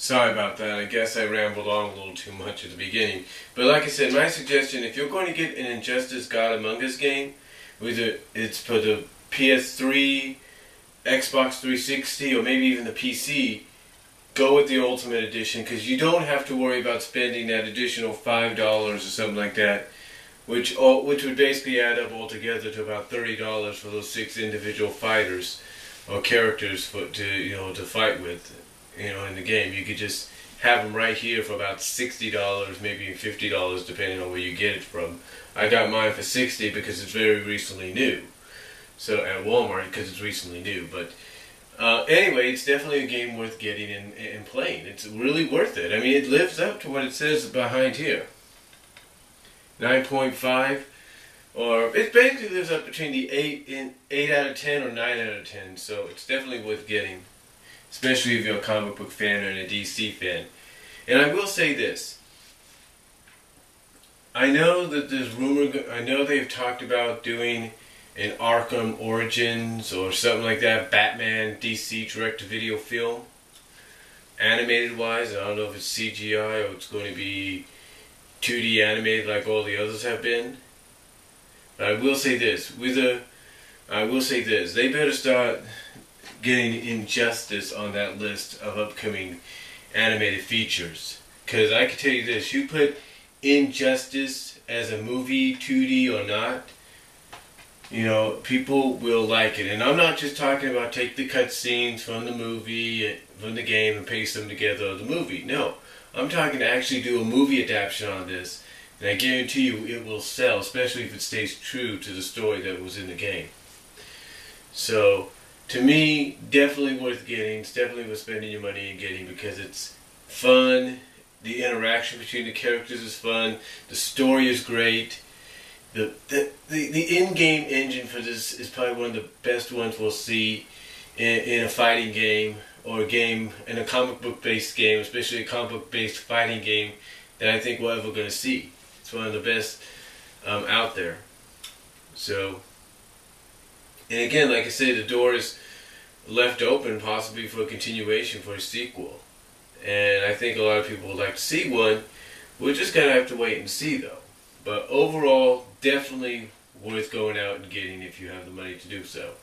Sorry about that. I guess I rambled on a little too much at the beginning. But like I said, my suggestion, if you're going to get an Injustice God Among Us game, whether it's for the PS3, Xbox 360, or maybe even the PC, go with the Ultimate Edition, because you don't have to worry about spending that additional $5 or something like that, which would basically add up altogether to about $30 for those 6 individual fighters or characters to fight with. In the game, you could just have them right here for about $60, maybe $50, depending on where you get it from. I got mine for $60 because it's very recently new. So at Walmart because it's recently new. But anyway, it's definitely a game worth getting and playing. It's really worth it. I mean, it lives up to what it says behind here. 9.5, or it basically lives up between the 8 out of 10 or 9 out of 10. So it's definitely worth getting, especially if you're a comic book fan or a DC fan. And I will say this. I know that there's I know they've talked about doing an Arkham Origins or something like that, Batman DC direct-to-video film, animated-wise. I don't know if it's CGI or it's going to be 2D animated like all the others have been. But I will say this. They better start getting Injustice on that list of upcoming animated features. Because I can tell you this, you put Injustice as a movie, 2D or not, people will like it. And I'm not just talking about take the cutscenes from the movie, from the game, and paste them together of the movie. No, I'm talking to actually do a movie adaptation on this. And I guarantee you it will sell, especially if it stays true to the story that was in the game. So, to me, definitely worth getting. It's definitely worth spending your money and getting because it's fun. The interaction between the characters is fun. The story is great. The in-game engine for this is probably one of the best ones we'll see in a fighting game or in a comic book-based game, especially a comic book-based fighting game that I think we're ever going to see. It's one of the best out there. So, and again, like I said, the door is left open possibly for a continuation, for a sequel. And I think a lot of people would like to see one. We're just going to have to wait and see, though. But overall, definitely worth going out and getting if you have the money to do so.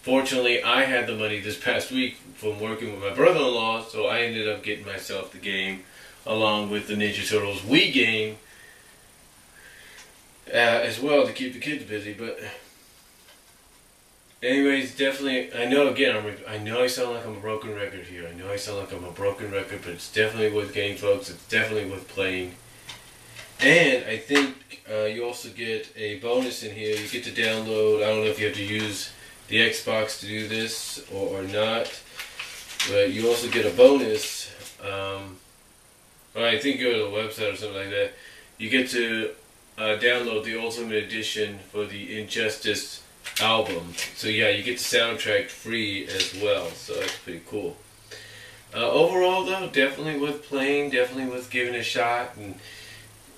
Fortunately, I had the money this past week from working with my brother-in-law, so I ended up getting myself the game along with the Ninja Turtles Wii game as well to keep the kids busy. But anyways, definitely, I know I sound like I'm a broken record here. But it's definitely worth getting, folks. It's definitely worth playing. And I think you also get a bonus in here. You get to download, I don't know if you have to use the Xbox to do this or not, but you also get a bonus. I think you go to the website or something like that. You get to download the Ultimate Edition for the Injustice album. So yeah, you get the soundtrack free as well, so that's pretty cool. Overall though, definitely worth playing, definitely worth giving a shot, and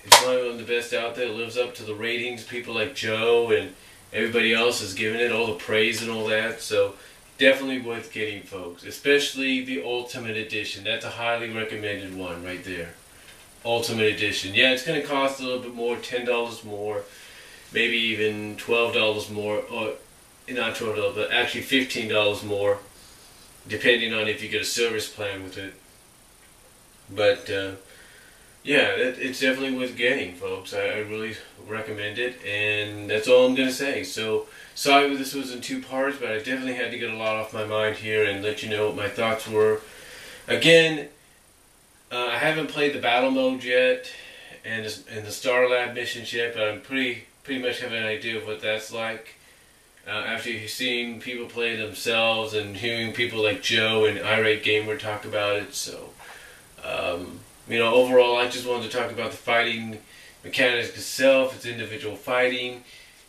it's one of the best out there. It lives up to the ratings. People like Joe and everybody else is giving it all the praise and all that, so definitely worth getting, folks, especially the Ultimate Edition. That's a highly recommended one right there. Ultimate Edition. Yeah, it's going to cost a little bit more, $10 more, maybe even $12 more, or not $12, but actually $15 more, depending on if you get a service plan with it. But yeah, it's definitely worth getting, folks. I really recommend it, and that's all I'm going to say. So, sorry this was in 2 parts, but I definitely had to get a lot off my mind here and let you know what my thoughts were. Again, I haven't played the battle mode yet, and the Star Lab missions yet, but I'm pretty much have an idea of what that's like. After seeing people play themselves and hearing people like Joe and Irate Gamer talk about it, so overall, I just wanted to talk about the fighting mechanics itself, its individual fighting,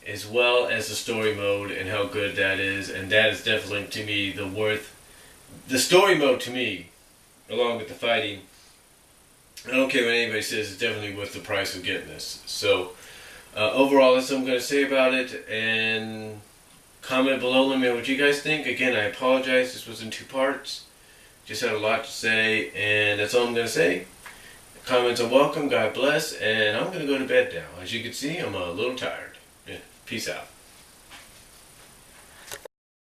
as well as the story mode and how good that is. And that is definitely, to me, the story mode to me, along with the fighting. I don't care what anybody says, it's definitely worth the price of getting this. So, overall, that's what I'm going to say about it. And comment below, let me know what you guys think. Again, I apologize, this was in 2 parts. Just had a lot to say, and that's all I'm going to say. Comments are welcome. God bless. And I'm going to go to bed now. As you can see, I'm a little tired. Yeah, peace out.